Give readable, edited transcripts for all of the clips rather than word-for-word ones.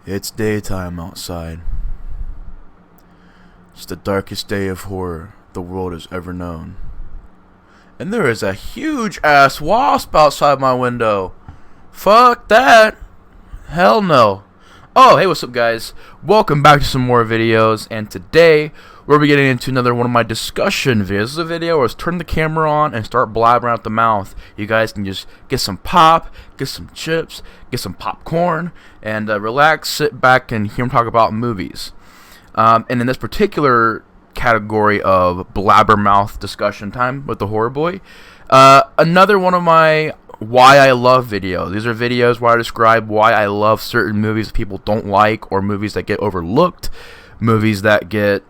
It's daytime outside. It's the darkest day of horror the world has ever known. And there is a huge ass wasp outside my window. Fuck that. Hell no. Oh, hey, what's up, guys? Welcome back to some more videos, and today we're getting into another one of my discussion videos. This is a video where I turn the camera on and start blabbering out the mouth. You guys can just get some pop, get some chips, get some popcorn, and relax, sit back, and hear me talk about movies. And in this particular category of blabbermouth discussion time with the horror boy, another one of my why I love videos. These are videos where I describe why I love certain movies that people don't like, or movies that get overlooked, movies that get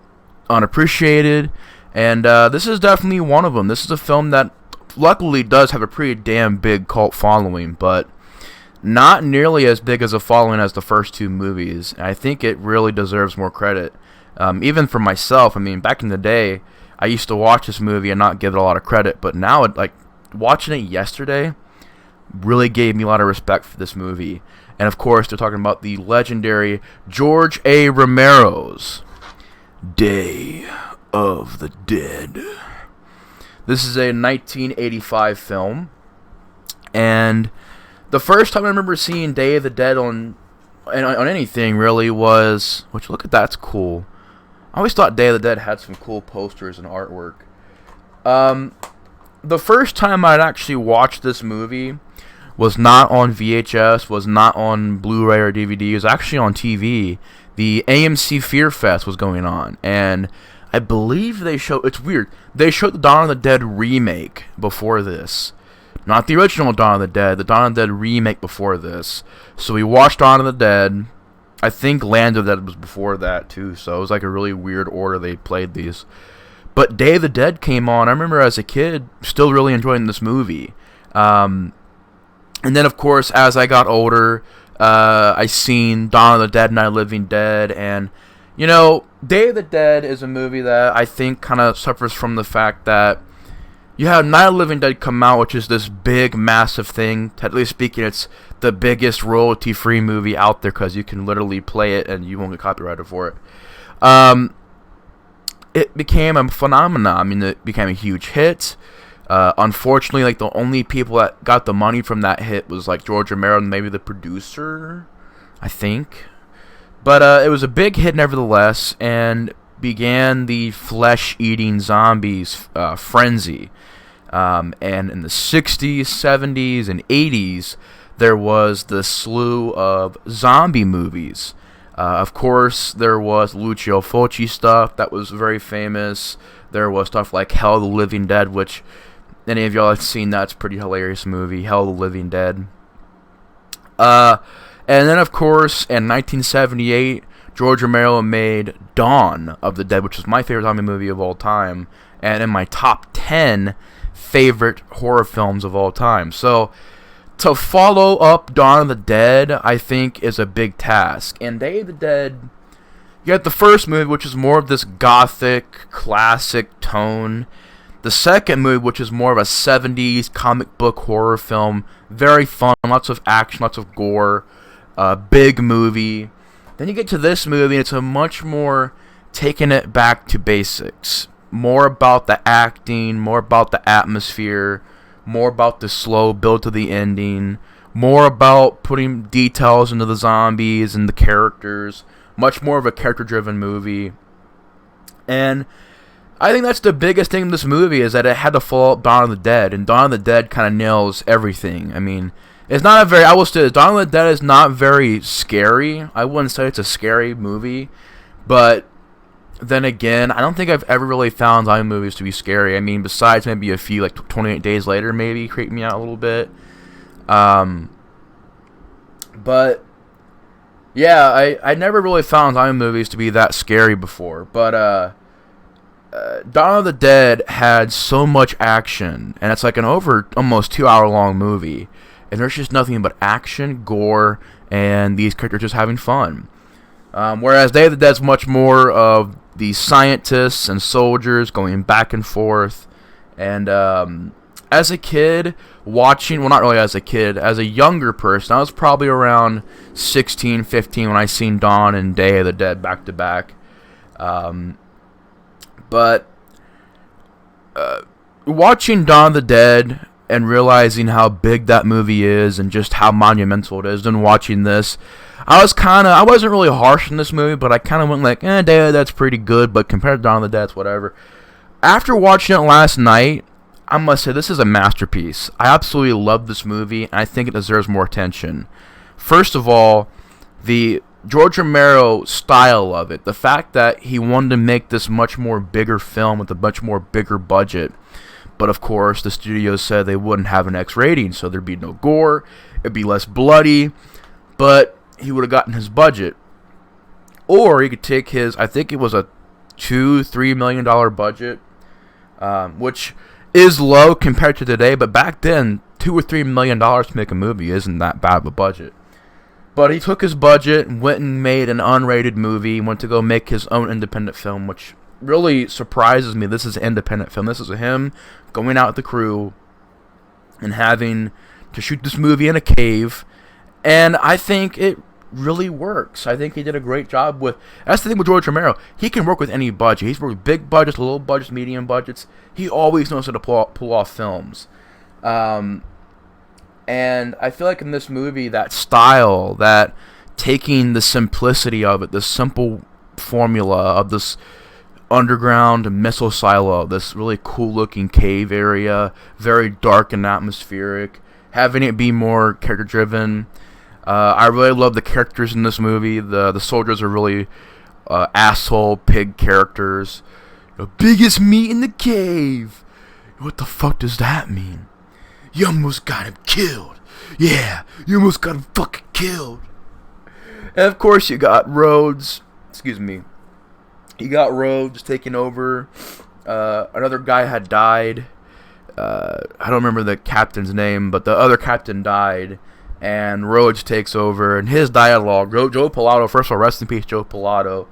unappreciated, and this is definitely one of them. This is a film that luckily does have a pretty damn big cult following, but not nearly as big as a following as the first two movies. And I think it really deserves more credit. Even for myself, I mean, back in the day, I used to watch this movie and not give it a lot of credit, but now, watching it yesterday really gave me a lot of respect for this movie. And of course, they're talking about the legendary George A. Romero's Day of the Dead. This is a 1985 film, and the first time I remember seeing Day of the Dead on anything really was, which, look at that, it's cool. I always thought Day of the Dead had some cool posters and artwork. The first time I'd actually watched this movie was not on VHS, was not on Blu-ray or DVD. It was actually on TV. The AMC Fear Fest was going on, and I believe they showed, it's weird, they showed the Dawn of the Dead remake before this. Not the original Dawn of the Dead, the Dawn of the Dead remake before this. So we watched Dawn of the Dead. I think Land of the Dead was before that too, so it was like a really weird order they played these. But Day of the Dead came on. I remember as a kid still really enjoying this movie. And then, of course, as I got older, I seen Dawn of the Dead, Night of the Living Dead, and, you know, Day of the Dead is a movie that I think kind of suffers from the fact that you have Night of the Living Dead come out, which is this big, massive thing. Technically speaking, it's the biggest royalty-free movie out there because you can literally play it and you won't get copyrighted for it. It became a phenomenon. I mean, it became a huge hit. Unfortunately, the only people that got the money from that hit was George Romero and maybe the producer, I think. But it was a big hit nevertheless, and began the flesh-eating zombies frenzy. And in the 60s, 70s, and 80s, there was the slew of zombie movies. Of course, there was Lucio Fulci stuff that was very famous. There was stuff like Hell of the Living Dead, which any of y'all have seen. That's a pretty hilarious movie, Hell of the Living Dead. And then, of course, in 1978, George Romero made Dawn of the Dead, which is my favorite zombie movie of all time, and in my top 10 favorite horror films of all time. So, to follow up Dawn of the Dead, I think, is a big task. And Day of the Dead, you got the first movie, which is more of this gothic, classic tone. The second movie, which is more of a 70s comic book horror film, very fun, lots of action, lots of gore, big movie. Then you get to this movie, and it's a much more taking it back to basics. More about the acting, more about the atmosphere, more about the slow build to the ending, more about putting details into the zombies and the characters. Much more of a character-driven movie. And I think that's the biggest thing in this movie, is that it had to follow up Dawn of the Dead, and Dawn of the Dead kind of nails everything. I mean, it's not a very, I will say, Dawn of the Dead is not very scary. I wouldn't say it's a scary movie, but then again, I don't think I've ever really found zombie movies to be scary. I mean, besides maybe a few, 28 Days Later maybe creeped me out a little bit. But yeah, I never really found zombie movies to be that scary before. But Dawn of the Dead had so much action, and it's an almost 2 hour long movie, and there's just nothing but action, gore, and these characters just having fun. Whereas Day of the Dead's much more of the scientists and soldiers going back and forth, and as a kid, watching, well, not really as a kid, as a younger person, I was probably around 16, 15 when I seen Dawn and Day of the Dead back to back. But watching Dawn of the Dead and realizing how big that movie is and just how monumental it is, then watching this, I wasn't really harsh in this movie, but I kind of went like, Day of the Dead's pretty good, but compared to Dawn of the Dead, it's whatever. After watching it last night, I must say this is a masterpiece. I absolutely love this movie, and I think it deserves more attention. First of all, the George Romero style of it, the fact that he wanted to make this much more bigger film with a much more bigger budget. But of course, the studios said they wouldn't have an X rating, so there'd be no gore, it'd be less bloody, but he would have gotten his budget. Or he could take his, I think it was a $2-3 million budget, which is low compared to today, but back then, $2 or $3 million to make a movie isn't that bad of a budget. But he took his budget and went and made an unrated movie, went to go make his own independent film, which really surprises me. This is an independent film. This is him going out with the crew and having to shoot this movie in a cave, and I think it really works. I think he did a great job with, that's the thing with George Romero, he can work with any budget. He's worked with big budgets, little budgets, medium budgets. He always knows how to pull off films. And I feel like in this movie, that style, that taking the simplicity of it, the simple formula of this underground missile silo, this really cool looking cave area, very dark and atmospheric, having it be more character driven. I really love the characters in this movie. The soldiers are really asshole pig characters. The biggest meat in the cave. What the fuck does that mean? You almost got him killed. Yeah, you almost got him fucking killed. And of course you got Rhodes. Excuse me. You got Rhodes taking over. Another guy had died. I don't remember the captain's name, but the other captain died, and Rhodes takes over. And his dialogue, Joe Pilato, first of all, rest in peace, Joe Pilato,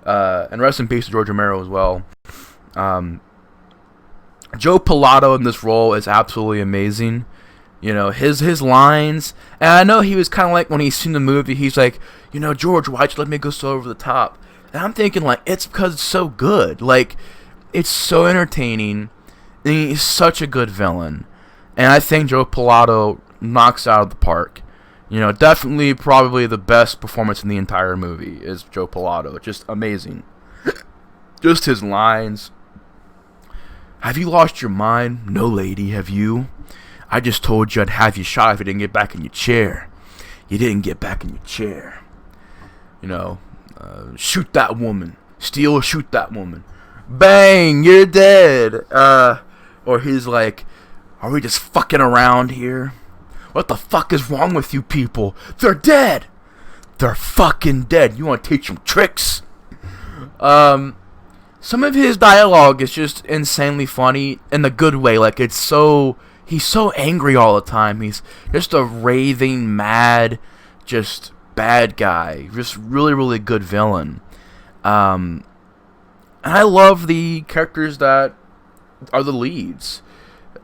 and rest in peace to George Romero as well. Joe Pilato in this role is absolutely amazing. You know, his lines, and I know he was kind of like, when he's seen the movie, he's like, George, why'd you let me go so over the top? And I'm thinking, like, it's because it's so good. Like, it's so entertaining. And he's such a good villain. And I think Joe Pilato knocks out of the park. Definitely probably the best performance in the entire movie is Joe Pilato. Just amazing. Just his lines. Have you lost your mind? No, lady, have you? I just told you I'd have you shot if you didn't get back in your chair. You didn't get back in your chair. Shoot that woman. Steal or shoot that woman. Bang, you're dead. Or he's like, are we just fucking around here? What the fuck is wrong with you people? They're dead. They're fucking dead. You want to teach them tricks? Some of his dialogue is just insanely funny in a good way. Like, he's so angry all the time. He's just a raving, mad, just bad guy. Just really, really good villain. And I love the characters that are the leads.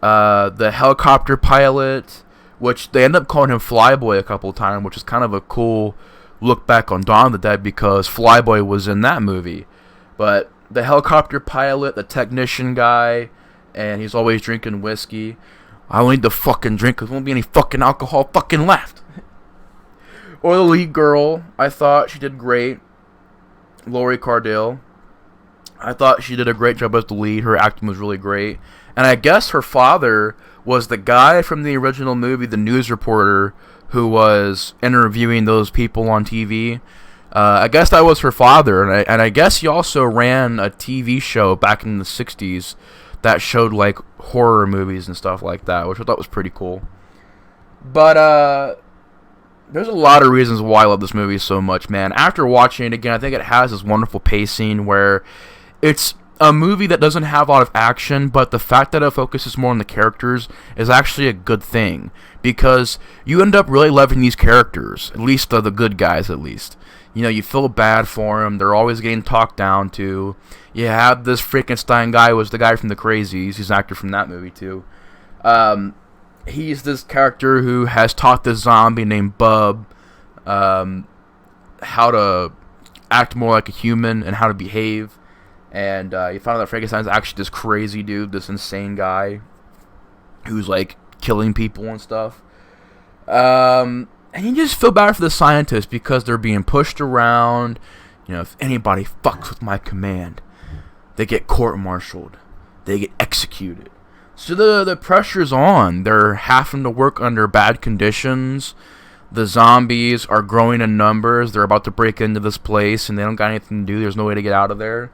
The helicopter pilot, which they end up calling him Flyboy a couple of times, which is kind of a cool look back on Dawn of the Dead because Flyboy was in that movie. But the helicopter pilot, the technician guy, and he's always drinking whiskey. I don't need the fucking drink because there won't be any fucking alcohol fucking left. Or the lead girl, I thought she did great. Laurie Cardell. I thought she did a great job as the lead. Her acting was really great. And I guess her father was the guy from the original movie, the news reporter, who was interviewing those people on TV. I guess that was her father. And I guess he also ran a TV show back in the 60s that showed, like, horror movies and stuff like that, which I thought was pretty cool. But, there's a lot of reasons why I love this movie so much, man. After watching it again, I think it has this wonderful pacing where it's a movie that doesn't have a lot of action, but the fact that it focuses more on the characters is actually a good thing, because you end up really loving these characters, at least the good guys, at least. You feel bad for them. They're always getting talked down to. You have this Frankenstein guy, was the guy from The Crazies. He's an actor from that movie, too. He's this character who has taught this zombie named Bub how to act more like a human and how to behave. And you find out that Frankenstein's actually this crazy dude, this insane guy who's like killing people and stuff. And you just feel bad for the scientists because they're being pushed around. You know, if anybody fucks with my command, they get court-martialed. They get executed. So the pressure's on. They're having to work under bad conditions. The zombies are growing in numbers. They're about to break into this place, and they don't got anything to do. There's no way to get out of there.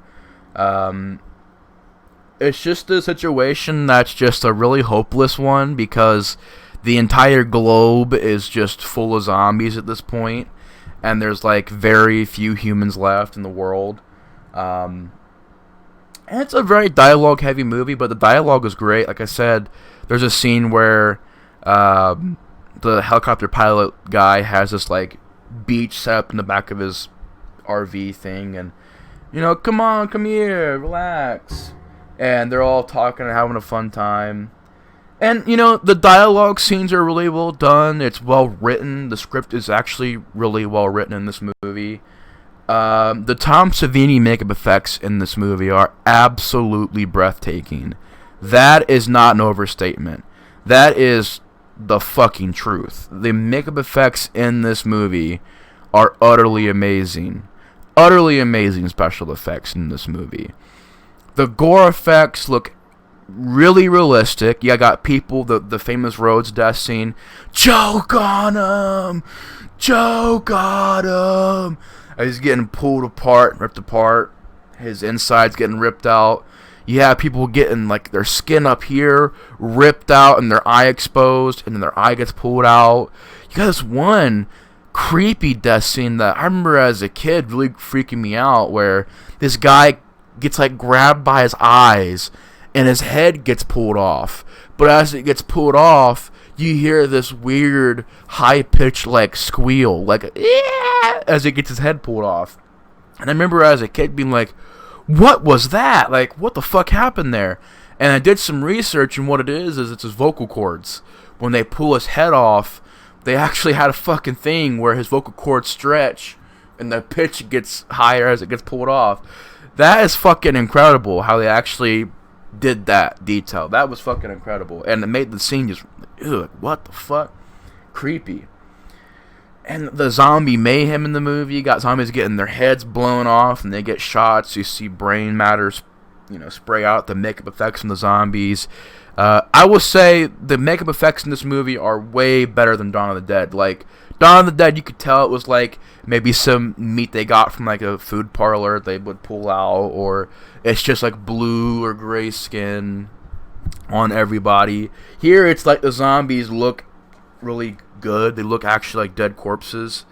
It's just a situation that's just a really hopeless one because the entire globe is just full of zombies at this point, and there's like very few humans left in the world. And it's a very dialogue-heavy movie, but the dialogue is great. Like I said, there's a scene where the helicopter pilot guy has this like beach set up in the back of his RV thing, and you know, come on, come here, relax. And they're all talking and having a fun time. And, you know, the dialogue scenes are really well done. It's well written. The script is actually really well written in this movie. The Tom Savini makeup effects in this movie are absolutely breathtaking. That is not an overstatement. That is the fucking truth. The makeup effects in this movie are utterly amazing. Utterly amazing special effects in this movie. The gore effects look really realistic. You got people, the famous Rhodes death scene. Choke on him! Choke on him! He's getting pulled apart, ripped apart. His insides getting ripped out. You have people getting like their skin up here ripped out and their eye exposed, and then their eye gets pulled out. You got this one creepy death scene that I remember as a kid really freaking me out, where this guy gets like grabbed by his eyes and his head gets pulled off. But as it gets pulled off, you hear this weird high-pitched like squeal, like yeah, as it gets his head pulled off. And I remember as a kid being like, what was that? Like, what the fuck happened there? And I did some research, and what it is it's his vocal cords. When they pull his head off, they actually had a fucking thing where his vocal cords stretch and the pitch gets higher as it gets pulled off. That is fucking incredible how they actually did that detail. That was fucking incredible. And it made the scene just, ew, what the fuck? Creepy. And the zombie mayhem in the movie, you got zombies getting their heads blown off and they get shots. You see brain matters, you know, spray out. The makeup effects from the zombies. I will say the makeup effects in this movie are way better than Dawn of the Dead. Like, Dawn of the Dead, you could tell it was like maybe some meat they got from like a food parlor they would pull out, or it's just like blue or gray skin on everybody. Here it's like the zombies look really good. They look actually like dead corpses,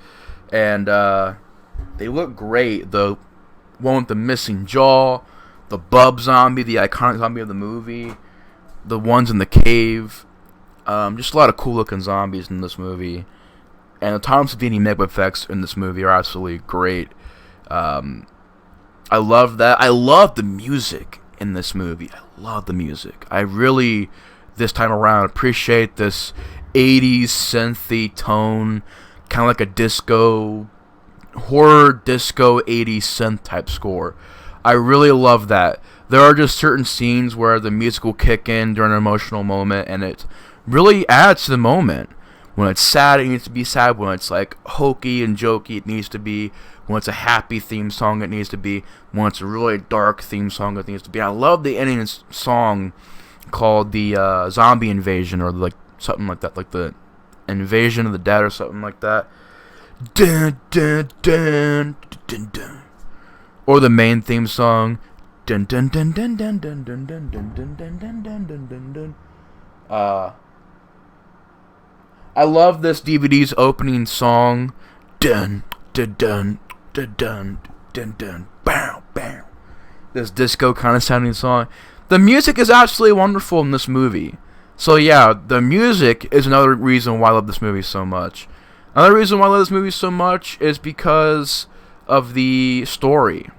and they look great. The one with the missing jaw, the Bub zombie, the iconic zombie of the movie, the ones in the cave, just a lot of cool looking zombies in this movie. And the Tom Savini makeup effects in this movie are absolutely great. I love that. I love the music in this movie. I love the music. I really, this time around, appreciate this 80s synthy tone, kind of like a disco, horror disco 80s synth type score. I really love that. There are just certain scenes where the music will kick in during an emotional moment, and it really adds to the moment. When it's sad, it needs to be sad. When it's like hokey and jokey, it needs to be. When it's a happy theme song, it needs to be. When it's a really dark theme song, it needs to be. I love the ending song called the Zombie Invasion, or like something like that, like the Invasion of the Dead or something like that. Dun, dun, dun, dun, dun. Or the main theme song. Dun dun dun dun dun dun dun dun dun dun dun dun dun dun dun dun. I love this DVD's opening song. Dun dun dun dun dun dun dun. Bow bow. This disco kind of sounding song. The music is absolutely wonderful in this movie. So yeah, the music is another reason why I love this movie so much. Another reason why I love this movie so much is because of the story.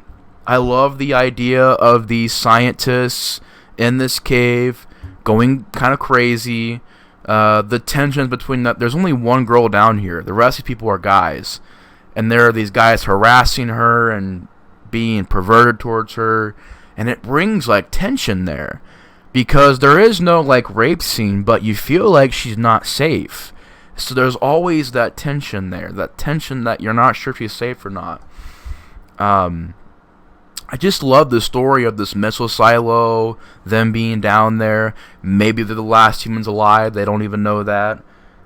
I love the idea of these scientists in this cave going kind of crazy. The tensions between that. There's only one girl down here. The rest of the people are guys, and there are these guys harassing her and being perverted towards her, and it brings like tension there, because there is no like rape scene, but you feel like she's not safe. So there's always that tension there, that tension that you're not sure if she's safe or not. I just love the story of this missile silo, them being down there. Maybe they're the last humans alive. They don't even know that.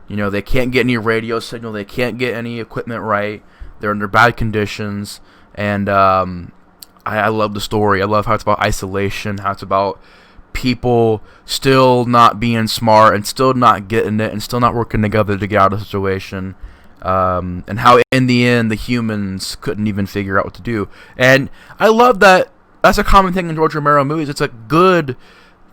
You know, they can't get any radio signal. They can't get any equipment right. They're under bad conditions. And I love the story. I love how it's about isolation, how it's about people still not being smart and still not getting it and still not working together to get out of the situation. And how in the end the humans couldn't even figure out what to do. And I love that that's a common thing in George Romero movies. It's a good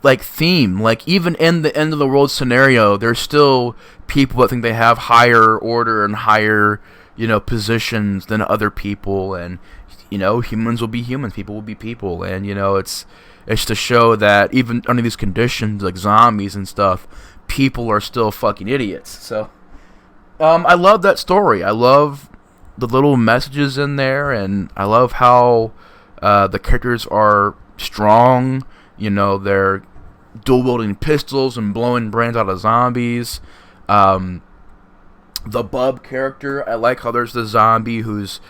like theme. Like even in the end of the world scenario, there's still people that think they have higher order and higher, you know, positions than other people, and you know, humans will be humans, people will be people, and you know, it's to show that even under these conditions like zombies and stuff, people are still fucking idiots. So I love that story. I love the little messages in there, and I love how the characters are strong. You know, they're dual-wielding pistols and blowing brains out of zombies. The Bub character, I like how there's the zombie who's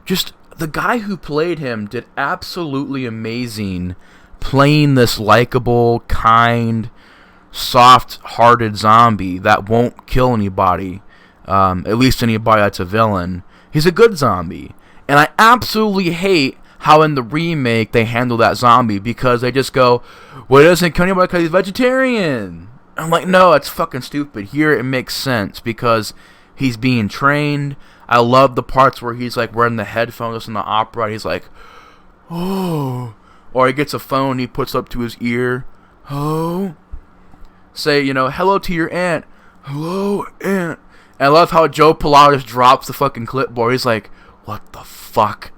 just... The guy who played him did absolutely amazing playing this likable, kind, soft-hearted zombie that won't kill anybody. At least anybody that's a villain. He's a good zombie. And I absolutely hate how in the remake they handle that zombie, because they just go, well, he doesn't kill anybody because he's vegetarian. I'm like, no, that's fucking stupid. Here it makes sense because he's being trained. I love the parts where he's like wearing the headphones, listening to opera, and he's like, oh. Or he gets a phone, he puts up to his ear. Oh. Say, you know, hello to your aunt. Hello, aunt. And I love how Joe Pilato just drops the fucking clipboard. He's like, what the fuck?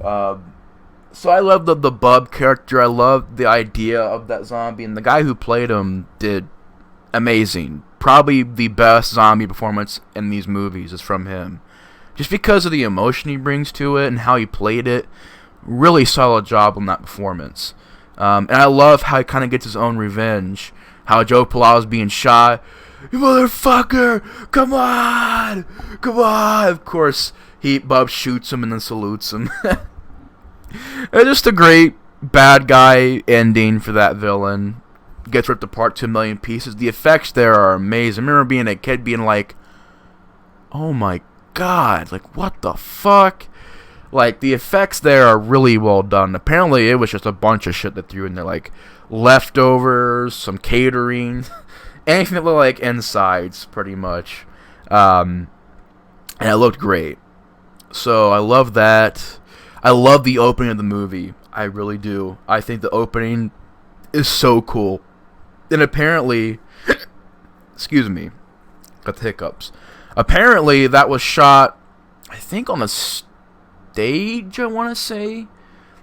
So I love the Bub character. I love the idea of that zombie. And the guy who played him did amazing. Probably the best zombie performance in these movies is from him. Just because of the emotion he brings to it and how he played it. Really solid job on that performance. And I love how he kind of gets his own revenge. How Joe Pilato's being shot. You motherfucker! Come on! Come on! Of course, Bub shoots him and then salutes him. It's just a great bad guy ending for that villain. Gets ripped apart to a million pieces. The effects there are amazing. I remember being a kid being like, oh my god, like what the fuck? Like the effects there are really well done. Apparently it was just a bunch of shit that threw in there, like leftovers, some catering. Anything that looked like insides, pretty much. And it looked great. So I love that. I love the opening of the movie. I really do. I think the opening is so cool. And apparently... excuse me. Got the hiccups. Apparently that was shot, I think, on a stage, I want to say.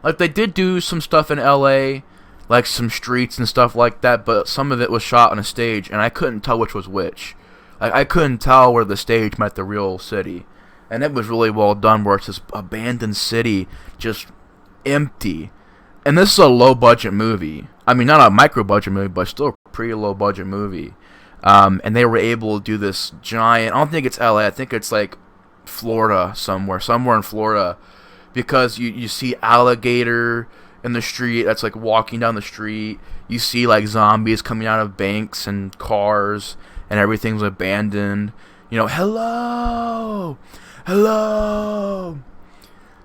Like, they did do some stuff in L.A., like some streets and stuff like that, but some of it was shot on a stage, and I couldn't tell which was which. Like, I couldn't tell where the stage met the real city. And it was really well done, where it's this abandoned city, just empty. And this is a low-budget movie. I mean, not a micro-budget movie, but still a pretty low-budget movie. And they were able to do this giant... I don't think it's LA, I think it's like Florida somewhere in Florida. Because you see alligator in the street that's like walking down the street. You see like zombies coming out of banks and cars, and everything's abandoned. You know, hello,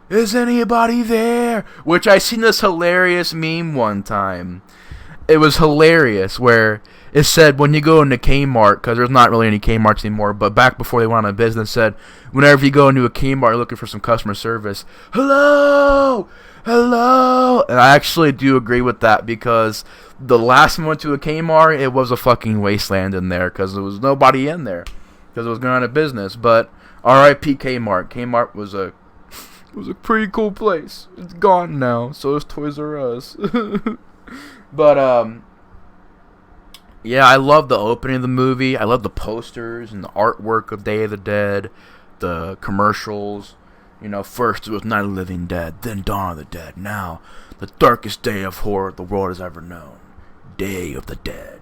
is anybody there? Which I seen this hilarious meme one time. It was hilarious where it said when you go into Kmart, because there's not really any Kmarts anymore, but back before they went out of business, said whenever you go into a Kmart you're looking for some customer service, hello. And I actually do agree with that, because the last time I went to a Kmart, it was a fucking wasteland in there, because there was nobody in there, because it was going out of business. But R.I.P. Kmart. Kmart was a pretty cool place. It's gone now, so is Toys R Us. But Yeah, I love the opening of the movie. I love the posters and the artwork of Day of the Dead, the commercials. You know, first it was Night of the Living Dead, then Dawn of the Dead. Now, the darkest day of horror the world has ever known. Day of the Dead.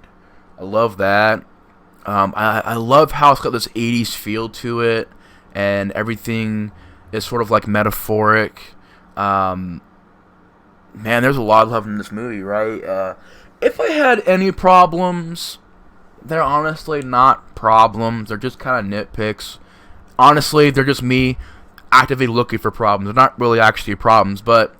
I love that. I love how it's got this 80s feel to it, and everything is sort of like metaphoric. Man, there's a lot of love in this movie, right? If I had any problems, they're honestly not problems. They're just kind of nitpicks. Honestly, they're just me actively looking for problems. They're not really actually problems, but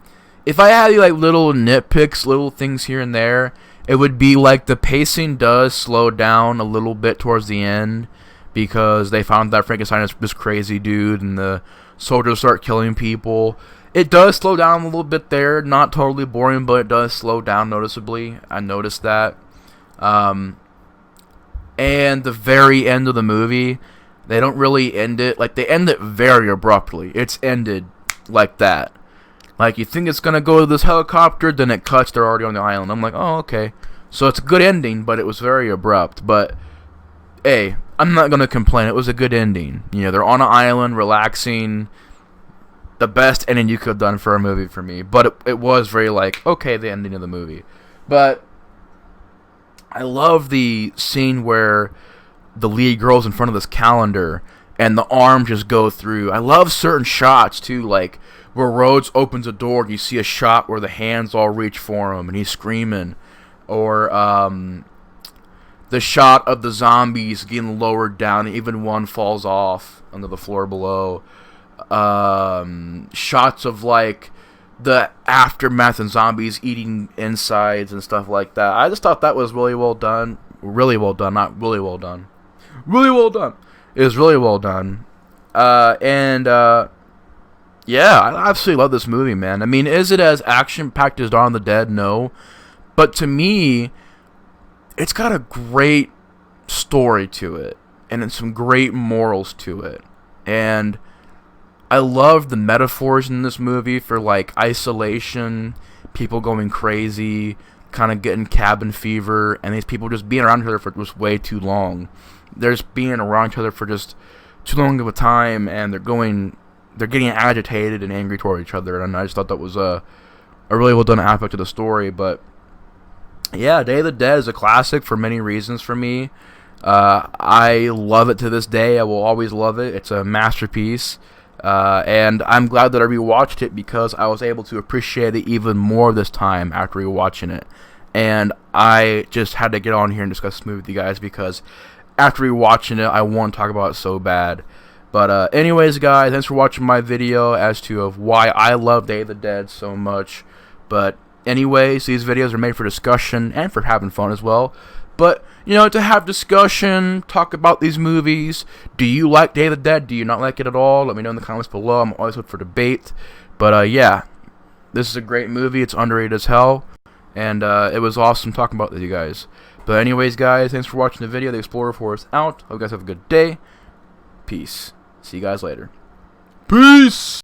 if I had like little nitpicks, little things here and there, it would be like the pacing does slow down a little bit towards the end because they found that Frankenstein is this crazy dude and the soldiers start killing people. It does slow down a little bit there. Not totally boring, but it does slow down noticeably. I noticed that. And the very end of the movie, they don't really end it. Like, they end it very abruptly. It's ended like that. Like, you think it's going to go to this helicopter, then it cuts, they're already on the island. I'm like, oh, okay. So it's a good ending, but it was very abrupt. But, hey, I'm not going to complain. It was a good ending. You know, they're on an island, relaxing. The best ending you could have done for a movie for me. But it was very like, okay, the ending of the movie. But I love the scene where the lead girl's in front of this calendar and the arms just go through. I love certain shots too, like where Rhodes opens a door and you see a shot where the hands all reach for him and he's screaming. Or the shot of the zombies getting lowered down, even one falls off onto the floor below. Shots of like the aftermath and zombies eating insides and stuff like that. I just thought that was really well done. Really well done, not really well done. Really well done. It was really well done. Yeah, I absolutely love this movie, man. I mean, is it as action-packed as Dawn of the Dead? No. But to me, it's got a great story to it. And some great morals to it. And I love the metaphors in this movie for, like, isolation, people going crazy, kind of getting cabin fever, and these people just being around each other for just way too long. They're just being around each other for just too long of a time, and they're getting agitated and angry toward each other, and I just thought that was a really well done aspect of the story. But yeah, Day of the Dead is a classic for many reasons for me. I love it to this day. I will always love it. It's a masterpiece. And I'm glad that I rewatched it because I was able to appreciate it even more this time after rewatching it. And I just had to get on here and discuss this movie with you guys because after rewatching it, I want to talk about it so bad. But anyways, guys, thanks for watching my video as to of why I love Day of the Dead so much. But anyways, these videos are made for discussion and for having fun as well. But, you know, to have discussion, talk about these movies. Do you like Day of the Dead? Do you not like it at all? Let me know in the comments below. I'm always up for debate. But, yeah, this is a great movie. It's underrated as hell. And it was awesome talking about it with you guys. But anyways, guys, thanks for watching the video. The Explorer 4 is out. Hope you guys have a good day. Peace. See you guys later. Peace!